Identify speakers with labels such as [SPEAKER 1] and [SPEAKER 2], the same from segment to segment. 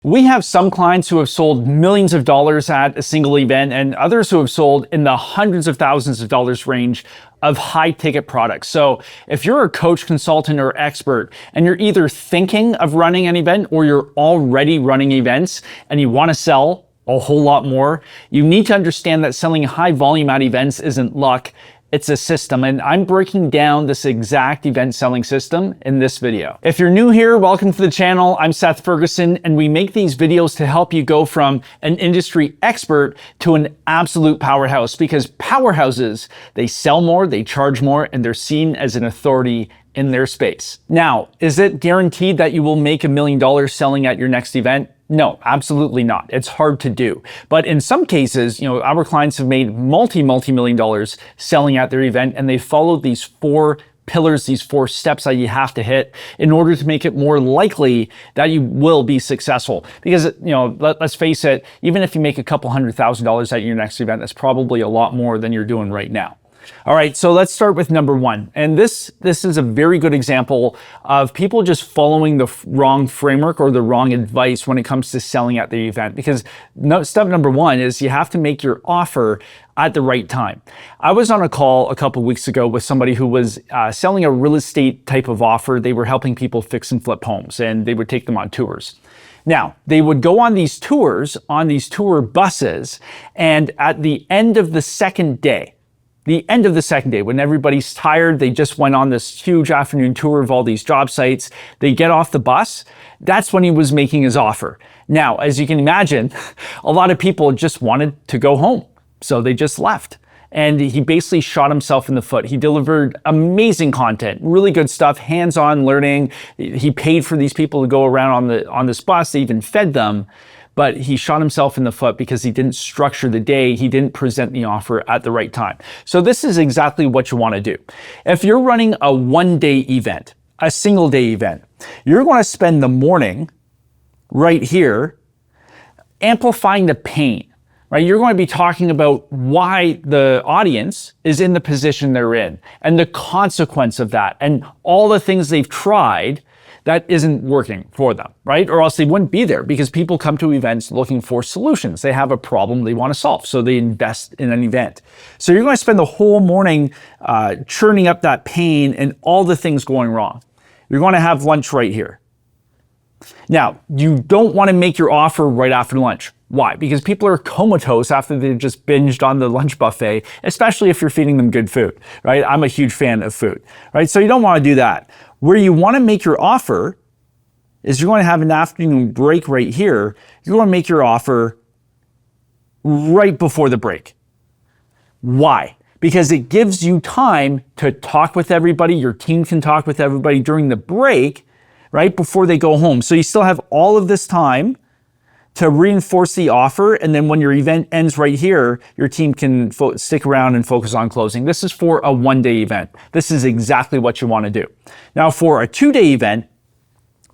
[SPEAKER 1] We have some clients who have sold millions of dollars at a single event and others who have sold in the hundreds of thousands of dollars range of high ticket products. So if you're a coach, consultant, or expert, and you're either thinking of running an event or you're already running events and you want to sell a whole lot more, you need to understand that selling high volume at events isn't luck. It's a system, and I'm breaking down this exact event selling system in this video. If you're new here, welcome to the channel. I'm Seth Ferguson, and we make these videos to help you go from an industry expert to an absolute powerhouse, because powerhouses, they sell more, they charge more, and they're seen as an authority in their space. Now, is it guaranteed that you will make $1 million selling at your next event? No, absolutely not. It's hard to do. But in some cases, our clients have made multi-million dollars selling at their event, and they followed these 4 pillars, these 4 steps that you have to hit in order to make it more likely that you will be successful. Because, let's face it, even if you make a couple $100,000 at your next event, that's probably a lot more than you're doing right now. All right, so let's start with number 1. And this is a very good example of people just following the wrong framework or the wrong advice when it comes to selling at the event. Because step number 1 is you have to make your offer at the right time. I was on a call a couple weeks ago with somebody who was selling a real estate type of offer. They were helping people fix and flip homes, and they would take them on tours. Now, they would go on these tours, on these tour buses, and at the end of the second day, when everybody's tired, they just went on this huge afternoon tour of all these job sites, they get off the bus, that's when he was making his offer. Now, as you can imagine, a lot of people just wanted to go home, so they just left. And he basically shot himself in the foot. He delivered amazing content, really good stuff, hands-on learning. He paid for these people to go around on this bus, they even fed them. But he shot himself in the foot because he didn't structure the day. He didn't present the offer at the right time. So this is exactly what you want to do. If you're running a one-day event, a single-day event, you're going to spend the morning right here amplifying the pain, right? You're going to be talking about why the audience is in the position they're in and the consequence of that and all the things they've tried that isn't working for them, right? Or else they wouldn't be there, because people come to events looking for solutions. They have a problem they want to solve, so they invest in an event. So you're going to spend the whole morning churning up that pain and all the things going wrong. You're going to have lunch right here. Now, you don't want to make your offer right after lunch. Why? Because people are comatose after they've just binged on the lunch buffet, especially if you're feeding them good food, right? I'm a huge fan of food, right? So you don't want to do that. Where you want to make your offer is you're going to have an afternoon break right here. You're going to make your offer right before the break. Why? Because it gives you time to talk with everybody. Your team can talk with everybody during the break, right before they go home. So you still have all of this time to reinforce the offer, and then when your event ends right here, your team can stick around and focus on closing. This is for a one-day event. This is exactly what you want to do. Now, for a 2-day event,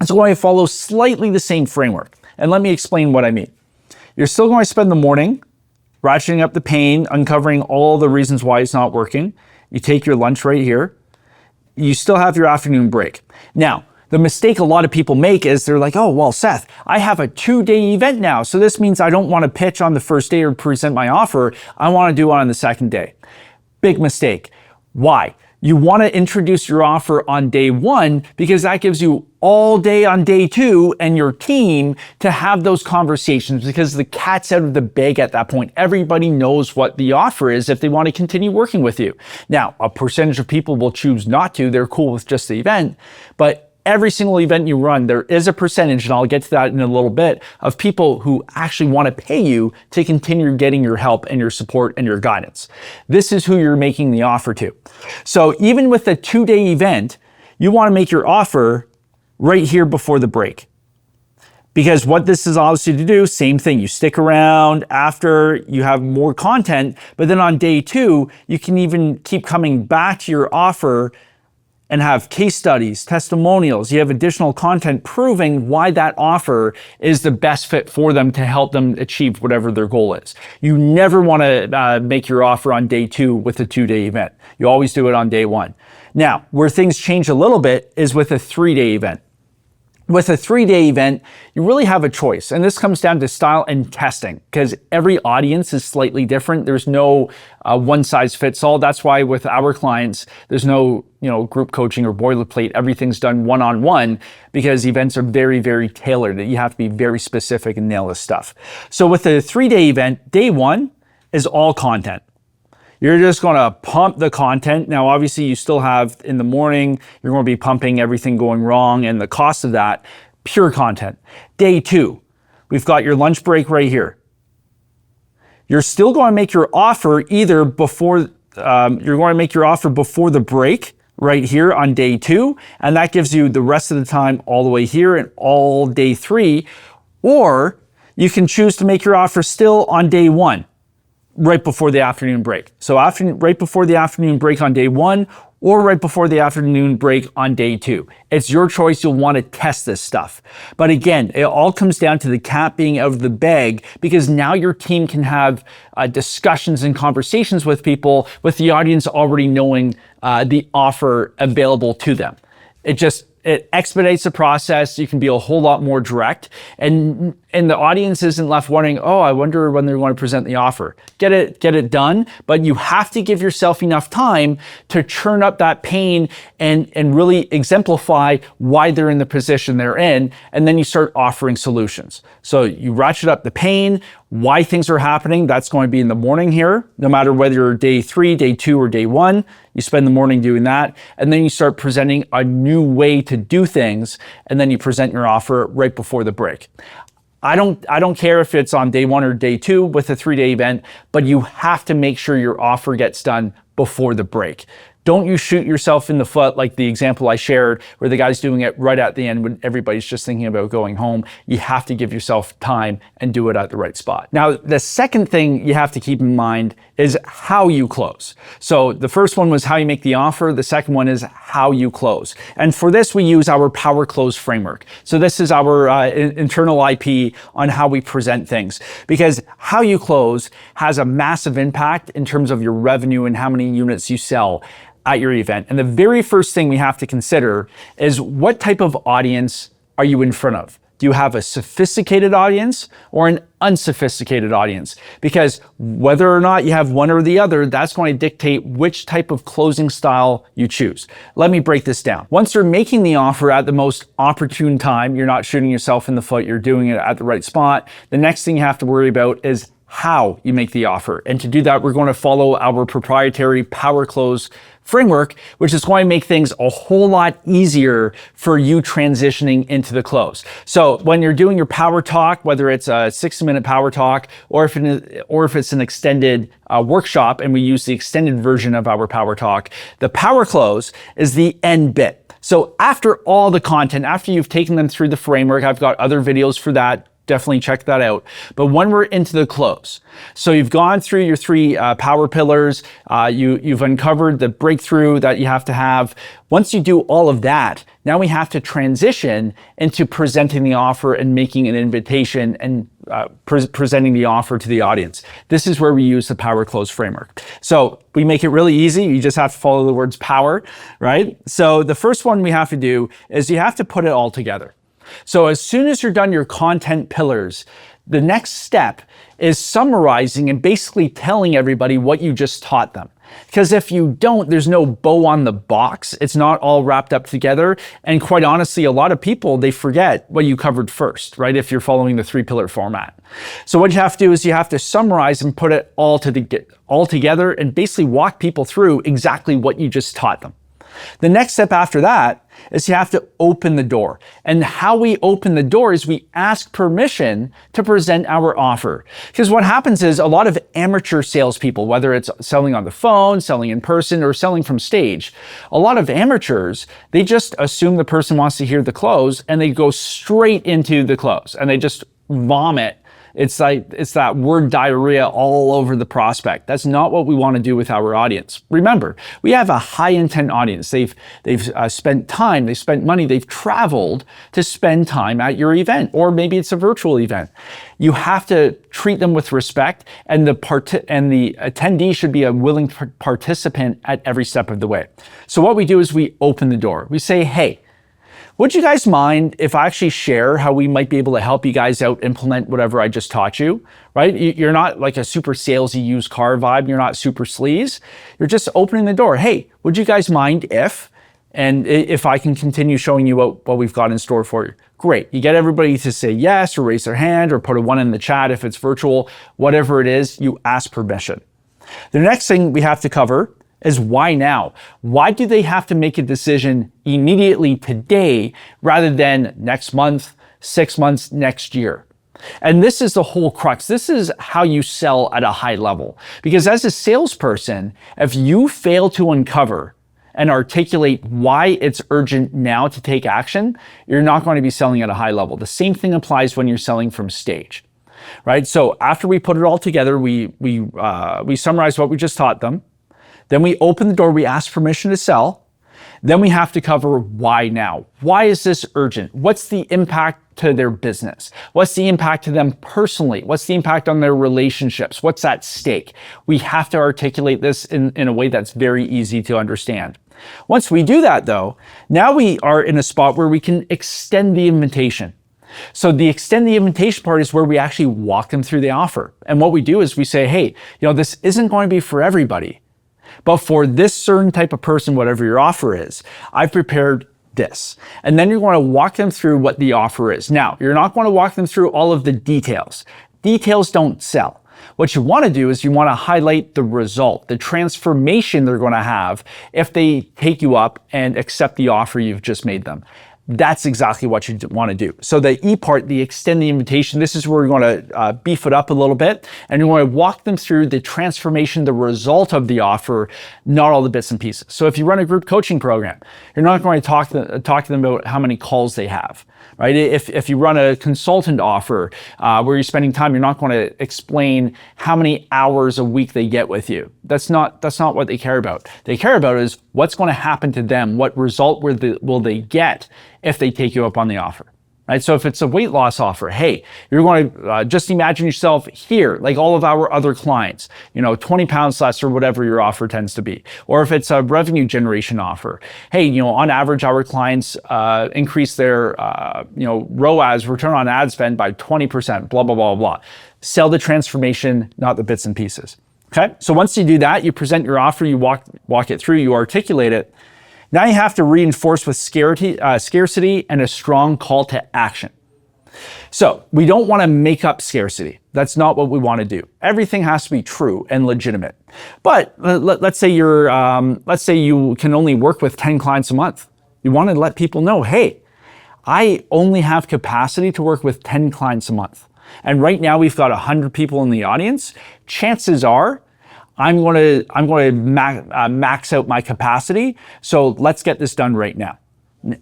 [SPEAKER 1] it's going to follow slightly the same framework. And let me explain what I mean. You're still going to spend the morning ratcheting up the pain, uncovering all the reasons why it's not working. You take your lunch right here. You still have your afternoon break. Now, the mistake a lot of people make is they're like, oh, well, Seth, I have a 2-day event now, so this means I don't want to pitch on the first day or present my offer. I want to do it on the second day. Big mistake. Why? You want to introduce your offer on day 1 because that gives you all day on day 2 and your team to have those conversations, because the cat's out of the bag at that point. Everybody knows what the offer is if they want to continue working with you. Now, a percentage of people will choose not to. They're cool with just the event, but every single event you run, there is a percentage, and I'll get to that in a little bit, of people who actually want to pay you to continue getting your help and your support and your guidance. This is who you're making the offer to. So even with a 2-day event, you want to make your offer right here before the break. Because what this is obviously to do, same thing. You stick around after, you have more content, but then on day 2, you can even keep coming back to your offer and have case studies, testimonials. You have additional content proving why that offer is the best fit for them to help them achieve whatever their goal is. You never want to make your offer on day 2 with a 2-day event. You always do it on day 1. Now, where things change a little bit is with a 3-day event. With a 3-day event, you really have a choice. And this comes down to style and testing because every audience is slightly different. There's no one size fits all. That's why with our clients, there's no group coaching or boilerplate. Everything's done one-on-one because events are very, very tailored. You have to be very specific and nail this stuff. So with a 3-day event, day 1 is all content. You're just going to pump the content. Now, obviously, you still have in the morning, you're going to be pumping everything going wrong and the cost of that, pure content. Day 2, we've got your lunch break right here. You're still going to make your offer either before, before the break right here on day 2, and that gives you the rest of the time all the way here and all day 3, or you can choose to make your offer still on day 1. Right before the afternoon break. So right before the afternoon break on day 1 or right before the afternoon break on day 2. It's your choice. You'll want to test this stuff. But again, it all comes down to the cat being out of the bag because now your team can have discussions and conversations with people with the audience already knowing the offer available to them. It expedites the process. You can be a whole lot more direct and the audience isn't left wondering, oh, I wonder when they're going to present the offer. Get it done, but you have to give yourself enough time to churn up that pain and really exemplify why they're in the position they're in, and then you start offering solutions. So you ratchet up the pain, why things are happening. That's going to be in the morning here, no matter whether you're day 3, day 2, or day 1, you spend the morning doing that. And then you start presenting a new way to do things. And then you present your offer right before the break. I don't care if it's on day 1 or day 2 with a 3-day event, but you have to make sure your offer gets done before the break. Don't you shoot yourself in the foot like the example I shared where the guy's doing it right at the end when everybody's just thinking about going home. You have to give yourself time and do it at the right spot. Now, the second thing you have to keep in mind is how you close. So the first one was how you make the offer. The second one is how you close. And for this, we use our PowerClose Framework. So this is our internal IP on how we present things, because how you close has a massive impact in terms of your revenue and how many units you sell at your event. And the very first thing we have to consider is what type of audience are you in front of? Do you have a sophisticated audience or an unsophisticated audience? Because whether or not you have one or the other, that's going to dictate which type of closing style you choose. Let me break this down. Once you're making the offer at the most opportune time, you're not shooting yourself in the foot, you're doing it at the right spot. The next thing you have to worry about is how you make the offer. And to do that, we're going to follow our proprietary PowerClose framework, which is going to make things a whole lot easier for you transitioning into the close. So when you're doing your power talk, whether it's a 60-minute power talk or if it's an extended workshop, and we use the extended version of our power talk, the power close is the end bit. So after all the content, after you've taken them through the framework, I've got other videos for that. Definitely check that out. But when we're into the close, so you've gone through your 3 power pillars, you've uncovered the breakthrough that you have to have. Once you do all of that, now we have to transition into presenting the offer and making an invitation and presenting the offer to the audience. This is where we use the PowerClose framework. So we make it really easy. You just have to follow the words power, right? So the first one we have to do is you have to put it all together. So as soon as you're done your content pillars, the next step is summarizing and basically telling everybody what you just taught them. Because if you don't, there's no bow on the box. It's not all wrapped up together. And quite honestly, a lot of people, they forget what you covered first, right? If you're following the 3-pillar format. So what you have to do is you have to summarize and put it all together and basically walk people through exactly what you just taught them. The next step after that is you have to open the door. And how we open the door is we ask permission to present our offer. Because what happens is a lot of amateur salespeople, whether it's selling on the phone, selling in person, or selling from stage, a lot of amateurs, they just assume the person wants to hear the close and they go straight into the close and they just vomit. It's that word diarrhea all over the prospect. That's not what we want to do with our audience. Remember, we have a high intent audience. They've spent time, they've spent money, they've traveled to spend time at your event, or maybe it's a virtual event. You have to treat them with respect, and the attendee should be a willing participant at every step of the way. So what we do is we open the door. We say, hey, Would you guys mind if I actually share how we might be able to help you guys out implement whatever I just taught you, right? You're not like a super salesy used car vibe. You're not super sleaze. You're just opening the door. Hey, would you guys mind if I can continue showing you what we've got in store for you? Great. You get everybody to say yes or raise their hand or put a 1 in the chat if it's virtual, whatever it is, you ask permission. The next thing we have to cover is why now? Why do they have to make a decision immediately today rather than next month, 6 months, next year? And this is the whole crux. This is how you sell at a high level. Because as a salesperson, if you fail to uncover and articulate why it's urgent now to take action, you're not going to be selling at a high level. The same thing applies when you're selling from stage, right? So after we put it all together, we summarize what we just taught them. Then we open the door, we ask permission to sell. Then we have to cover why now. Why is this urgent? What's the impact to their business? What's the impact to them personally? What's the impact on their relationships? What's at stake? We have to articulate this in a way that's very easy to understand. Once we do that though, now we are in a spot where we can extend the invitation. So the extend the invitation part is where we actually walk them through the offer. And what we do is we say, hey, this isn't going to be for everybody. But for this certain type of person, whatever your offer is, I've prepared this. And then you're going to walk them through what the offer is. Now, you're not going to walk them through all of the details. Details don't sell. What you want to do is you want to highlight the result, the transformation they're going to have if they take you up and accept the offer you've just made them. That's exactly what you want to do. So the E part, the extend the invitation, this is where we're going to beef it up a little bit, and you're going to walk them through the transformation, the result of the offer, not all the bits and pieces. So if you run a group coaching program, you're not going to talk to them about how many calls they have, right? If you run a consultant offer where you're spending time, you're not going to explain how many hours a week they get with you. That's not what they care about. They care about is what's going to happen to them, what result will they get if they take you up on the offer, right? So if it's a weight loss offer, hey, you're going to just imagine yourself here, like all of our other clients, 20 pounds less or whatever your offer tends to be. Or if it's a revenue generation offer, hey, on average, our clients increase their, ROAS, return on ad spend by 20%, blah, blah, blah, blah. Sell the transformation, not the bits and pieces. Okay. So once you do that, you present your offer, you walk it through, you articulate it. Now you have to reinforce with scarcity and a strong call to action. So we don't want to make up scarcity. That's not what we want to do. Everything has to be true and legitimate. But let's say you can only work with 10 clients a month. You want to let people know, hey, I only have capacity to work with 10 clients a month. And right now we've got 100 people in the audience. Chances are I'm going to max out my capacity. So let's get this done right now.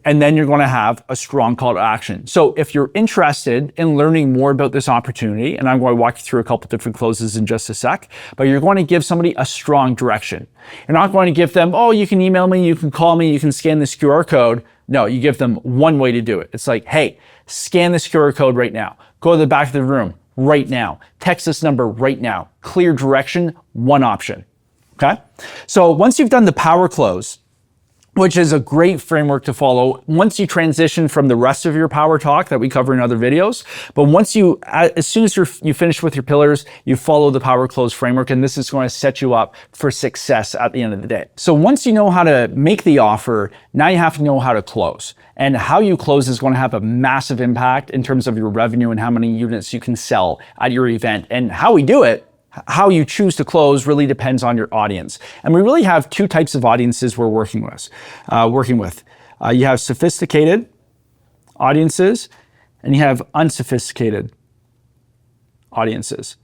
[SPEAKER 1] And then you're going to have a strong call to action. So if you're interested in learning more about this opportunity, and I'm going to walk you through a couple different closes in just a sec, but you're going to give somebody a strong direction. You're not going to give them, oh, you can email me, you can call me, you can scan this QR code. No, you give them one way to do it. It's like, hey, scan this QR code right now. Go to the back of the room right now. Text this number right now. Clear direction, one option. Okay? So once you've done the PowerClose, which is a great framework to follow once you transition from the rest of your power talk that we cover in other videos. But as soon as you finish with your pillars, you follow the PowerClose framework, and this is going to set you up for success at the end of the day. So once you know how to make the offer, now you have to know how to close. And how you close is going to have a massive impact in terms of your revenue and how many units you can sell at your event. And how we do it, how you choose to close, really depends on your audience. And we really have two types of audiences we're working with. You have sophisticated audiences and you have unsophisticated audiences.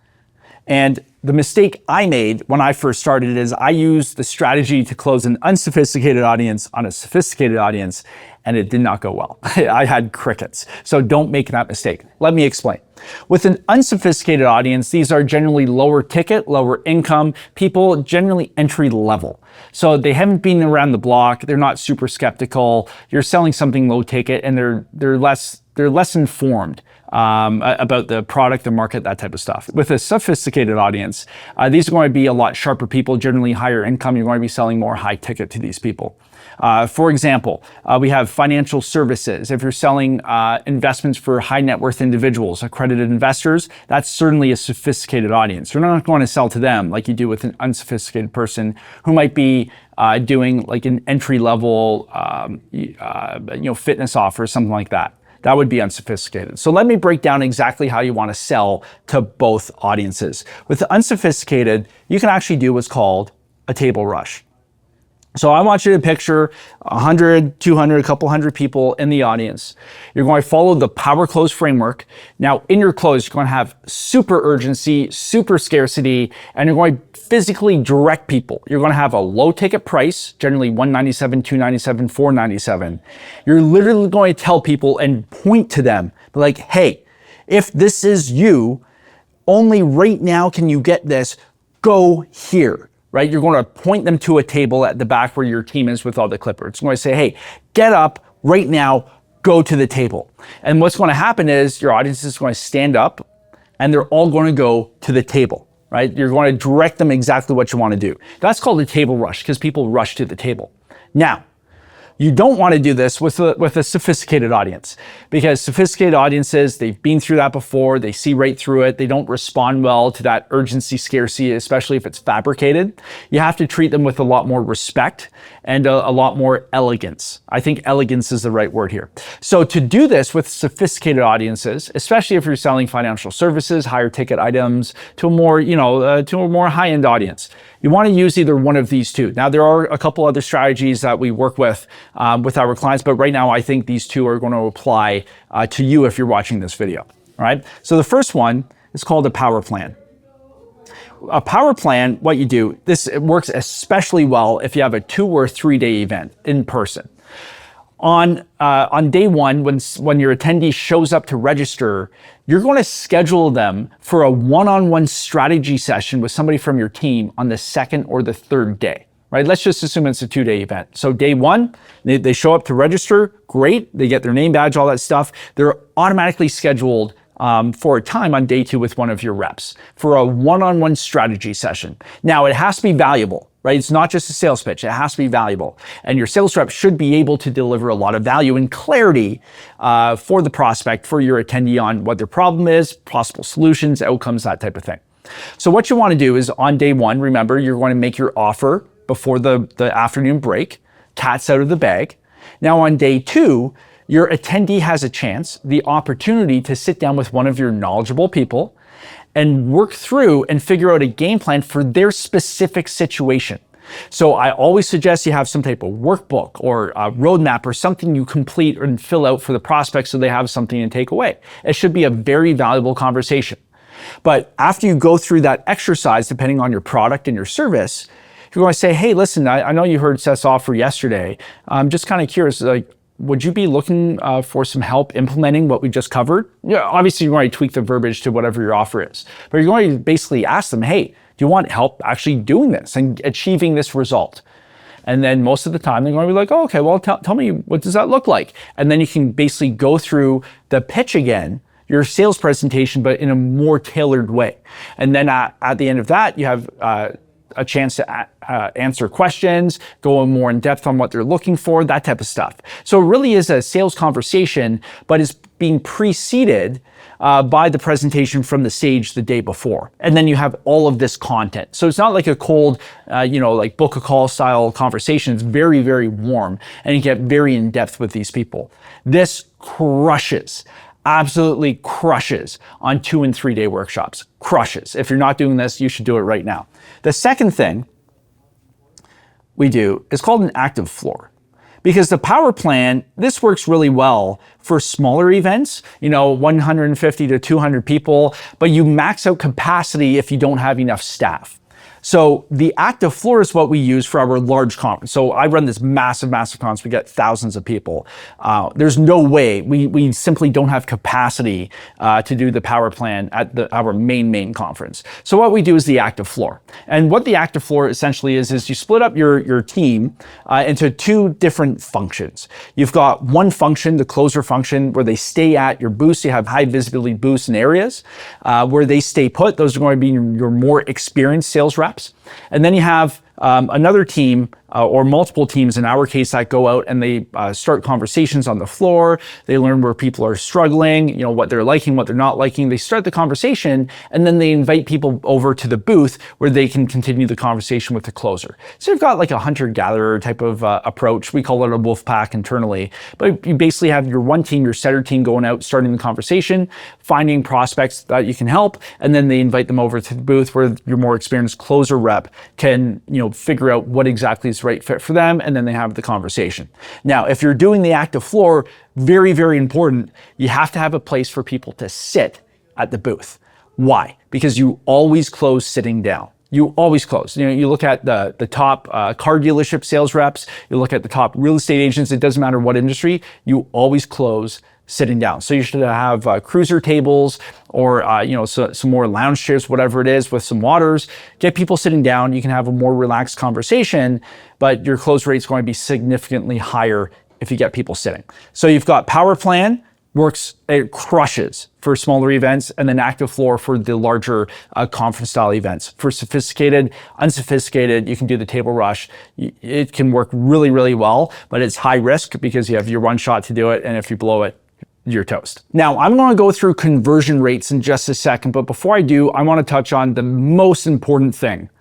[SPEAKER 1] And the mistake I made when I first started is I used the strategy to close an unsophisticated audience on a sophisticated audience, and it did not go well. I had crickets. So don't make that mistake. Let me explain. With an unsophisticated audience, these are generally lower ticket, lower income people, generally entry level. So they haven't been around the block. They're not super skeptical. You're selling something low ticket, and they're less they're less informed about the product, the market, that type of stuff. With a sophisticated audience, these are going to be a lot sharper people, generally higher income. You're going to be selling more high ticket to these people. For example, we have financial services. If you're selling investments for high net worth individuals, accredited investors, that's certainly a sophisticated audience. You're not going to sell to them like you do with an unsophisticated person who might be doing like an entry level, fitness offer, something like that. That would be unsophisticated. So let me break down exactly how you want to sell to both audiences. With the unsophisticated, you can actually do what's called a table rush. So I want you to picture 100, 200, a couple hundred people in the audience. You're going to follow the PowerClose framework. Now, in your close, you're going to have super urgency, super scarcity, and you're going to physically direct people. You're going to have a low ticket price, generally $197, $297, $497. You're literally going to tell people and point to them, like, hey, if this is you, only right now can you get this, go here. Right? You're going to point them to a table at the back where your team is with all the clippers. It's going to say, hey, get up right now, go to the table. And what's going to happen is your audience is going to stand up and they're all going to go to the table, right? You're going to direct them exactly what you want to do. That's called a table rush because people rush to the table. Now, you don't want to do this with a sophisticated audience because sophisticated audiences, they've been through that before, they see right through it, they don't respond well to that urgency, scarcity, especially if it's fabricated. You have to treat them with a lot more respect and a lot more elegance. I think elegance is the right word here. So to do this with sophisticated audiences, especially if you're selling financial services, higher ticket items to a more, to a more high-end audience, you want to use either one of these two. Now, there are a couple other strategies that we work with our clients, but right now I think these two are going to apply to you if you're watching this video. All right. So the first one is called a power plan. A power plan, what you do, it works especially well if you have a 2 or 3 day event in person. On day one, when your attendee shows up to register, you're going to schedule them for a one-on-one strategy session with somebody from your team on the 2nd or the 3rd day, right? Let's just assume it's a 2-day event. So day one, they show up to register, great. They get their name badge, all that stuff. They're automatically scheduled for a time on day 2 with one of your reps for a one-on-one strategy session. Now, it has to be valuable. Right? It's not just a sales pitch. It has to be valuable. And your sales rep should be able to deliver a lot of value and clarity for the prospect, for your attendee on what their problem is, possible solutions, outcomes, that type of thing. So what you want to do is on day 1, remember, you're going to make your offer before the afternoon break. Cat's out of the bag. Now on day 2, your attendee has a chance, the opportunity to sit down with one of your knowledgeable people and work through and figure out a game plan for their specific situation. So I always suggest you have some type of workbook or a roadmap or something you complete and fill out for the prospect so they have something to take away. It should be a very valuable conversation. But after you go through that exercise, depending on your product and your service, you're going to say, hey, listen, I know you heard Seth's offer yesterday. I'm just kind of curious, would you be looking for some help implementing what we just covered? Yeah, obviously you're going to tweak the verbiage to whatever your offer is, but you're going to basically ask them, hey, do you want help actually doing this and achieving this result? And then most of the time they're going to be like, oh, okay, well, tell me, what does that look like? And then you can basically go through the pitch again, your sales presentation, but in a more tailored way. And then at the end of that, you have a chance to answer questions, go more in depth on what they're looking for, that type of stuff. So it really is a sales conversation, but it's being preceded by the presentation from the stage the day before. And then you have all of this content. So it's not like a cold, like book a call style conversation. It's very, very warm and you get very in depth with these people. This crushes. Absolutely crushes on 2 and 3 day workshops. Crushes. If you're not doing this, you should do it right now. The second thing we do is called an active floor. Because the power plan, this works really well for smaller events, 150 to 200 people, but you max out capacity if you don't have enough staff. So the active floor is what we use for our large conference. So I run this massive conference. We get thousands of people. There's no way, we simply don't have capacity to do the power plan at our main conference. So what we do is the active floor. And what the active floor essentially is you split up your team into two different functions. You've got one function, the closer function, where they stay at your booths. You have high visibility booths and areas where they stay put. Those are going to be your more experienced sales reps. And then you have another team or multiple teams in our case that go out and they start conversations on the floor. They learn where people are struggling, what they're liking, what they're not liking. They start the conversation and then they invite people over to the booth where they can continue the conversation with the closer. So you've got like a hunter-gatherer type of approach. We call it a wolf pack internally, but you basically have your one team, your setter team going out, starting the conversation, finding prospects that you can help, and then they invite them over to the booth where your more experienced closer rep can, figure out what exactly is the right fit for them, and then they have the conversation. Now, if you're doing the active floor, very, very important, you have to have a place for people to sit at the booth. Why? Because you always close sitting down. You always close. You look at the top car dealership sales reps, you look at the top real estate agents, it doesn't matter what industry, you always close sitting down. So you should have cruiser tables or some more lounge chairs, whatever it is, with some waters. Get people sitting down. You can have a more relaxed conversation, but your close rate is going to be significantly higher if you get people sitting. So you've got Power Plan, it crushes for smaller events, and then active floor for the larger conference style events. For Sophisticated, Unsophisticated, you can do the table rush. It can work really, really well, but it's high risk because you have your one shot to do it, and if you blow it, you're toast. Now, I'm going to go through conversion rates in just a second, but before I do, I want to touch on the most important thing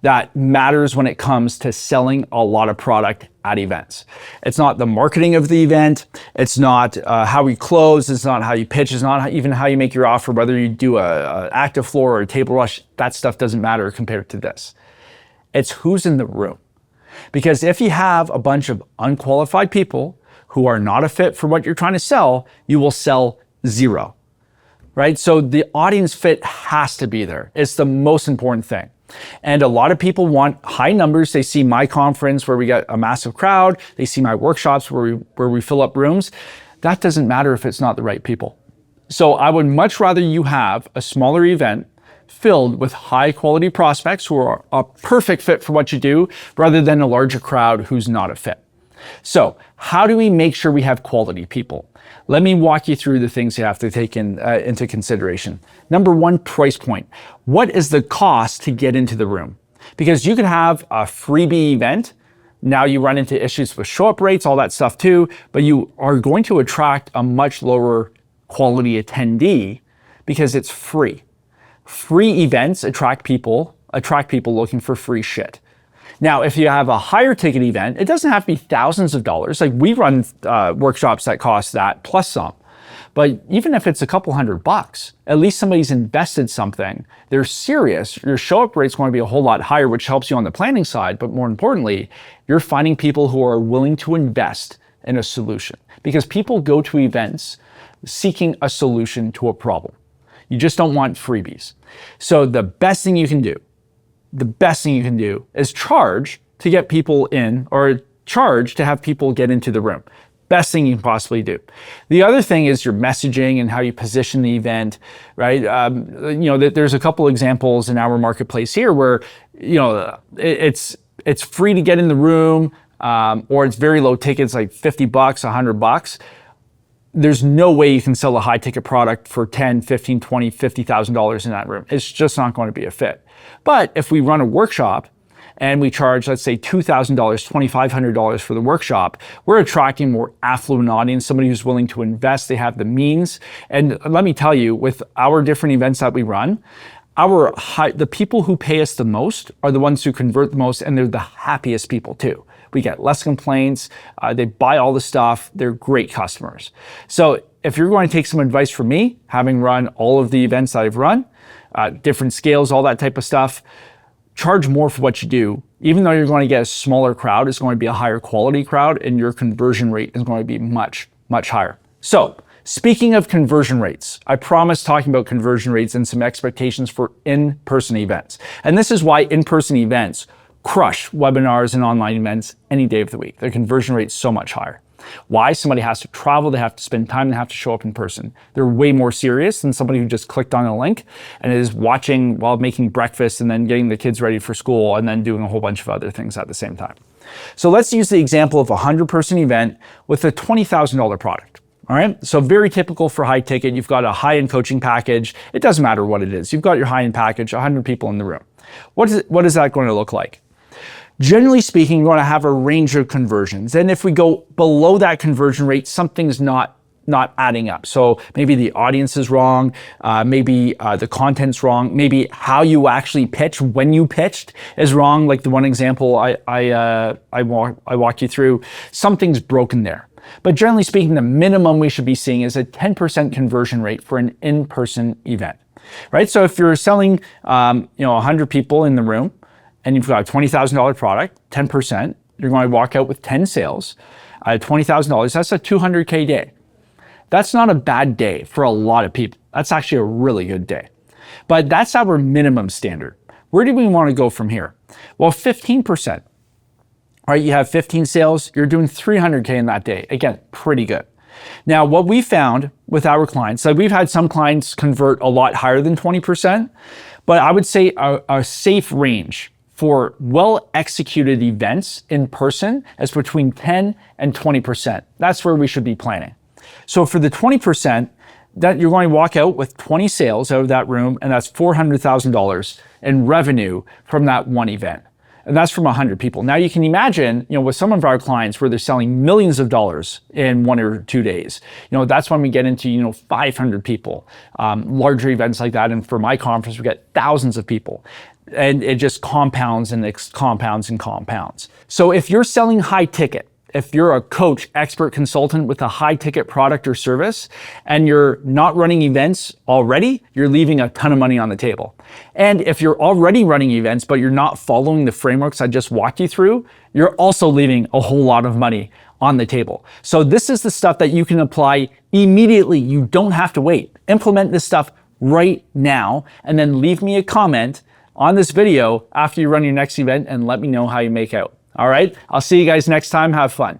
[SPEAKER 1] that matters when it comes to selling a lot of product at events. It's not the marketing of the event. It's not how we close. It's not how you pitch. It's not even how you make your offer, whether you do a active floor or a table rush. That stuff doesn't matter compared to this. It's who's in the room. Because if you have a bunch of unqualified people who are not a fit for what you're trying to sell, you will sell zero, right? So the audience fit has to be there. It's the most important thing. And a lot of people want high numbers. They see my conference where we get a massive crowd. They see my workshops where we fill up rooms. That doesn't matter if it's not the right people. So I would much rather you have a smaller event filled with high quality prospects who are a perfect fit for what you do rather than a larger crowd who's not a fit. So how do we make sure we have quality people? Let me walk you through the things you have to take into consideration. Number one, price point. What is the cost to get into the room? Because you could have a freebie event. Now you run into issues with show-up rates, all that stuff too, but you are going to attract a much lower quality attendee because it's free. Free events attract people looking for free shit. Now, if you have a higher ticket event, it doesn't have to be thousands of dollars. Like we run workshops that cost that plus some. But even if it's a couple $100, at least somebody's invested something. They're serious. Your show-up rate's going to be a whole lot higher, which helps you on the planning side. But more importantly, you're finding people who are willing to invest in a solution. Because people go to events seeking a solution to a problem. You just don't want freebies. So the best thing you can do is charge to get people in, or charge to have people get into the room. Best thing you can possibly do. The other thing is your messaging and how you position the event, right? There's a couple examples in our marketplace here where, it's free to get in the room, or it's very low tickets, like $50, $100. There's no way you can sell a high ticket product for $10, $15, $20, $50,000 in that room. It's just not going to be a fit. But if we run a workshop and we charge, let's say $2,000, $2,500 for the workshop, we're attracting more affluent audience, somebody who's willing to invest, they have the means. And let me tell you, with our different events that we run, the people who pay us the most are the ones who convert the most, and they're the happiest people too. We get less complaints, they buy all the stuff, they're great customers. So if you're going to take some advice from me, having run all of the events that I've run, different scales, all that type of stuff, charge more for what you do. Even though you're going to get a smaller crowd, it's going to be a higher quality crowd, and your conversion rate is going to be much, much higher. So Speaking of conversion rates, I promise talking about conversion rates and some expectations for in-person events. And this is why in-person events crush webinars and online events any day of the week. Their conversion rate's so much higher. Why? Somebody has to travel, they have to spend time, they have to show up in person. They're way more serious than somebody who just clicked on a link and is watching while making breakfast and then getting the kids ready for school and then doing a whole bunch of other things at the same time. So let's use the example of a 100-person event with a $20,000 product. All right, so very typical for high ticket. You've got a high-end coaching package. It doesn't matter what it is. You've got your high-end package, 100 people in the room. What is that going to look like? Generally speaking, you're going to have a range of conversions. And if we go below that conversion rate, something's not adding up. So maybe the audience is wrong, maybe the content's wrong, maybe how you actually pitch when you pitched is wrong. Like the one example I walked you through, something's broken there. But generally speaking, the minimum we should be seeing is a 10% conversion rate for an in-person event, right? So if you're selling, 100 people in the room and you've got a $20,000 product, 10%, you're going to walk out with 10 sales, $20,000, that's a $200K day. That's not a bad day for a lot of people. That's actually a really good day. But that's our minimum standard. Where do we want to go from here? Well, 15%. All right, you have 15 sales, you're doing $300K in that day. Again, pretty good. Now, what we found with our clients, so we've had some clients convert a lot higher than 20%, but I would say a safe range for well-executed events in person is between 10 and 20%. That's where we should be planning. So for the 20%, that you're going to walk out with 20 sales out of that room, and that's $400,000 in revenue from that one event. And that's from 100 people. Now you can imagine, with some of our clients where they're selling millions of dollars in 1 or 2 days, that's when we get into, 500 people, larger events like that. And for my conference, we get thousands of people. And it just compounds and compounds and compounds. So if you're selling high ticket, if you're a coach, expert consultant with a high ticket product or service, and you're not running events already, you're leaving a ton of money on the table. And if you're already running events, but you're not following the frameworks I just walked you through, you're also leaving a whole lot of money on the table. So this is the stuff that you can apply immediately. You don't have to wait. Implement this stuff right now, and then leave me a comment on this video after you run your next event and let me know how you make out. All right, I'll see you guys next time. Have fun.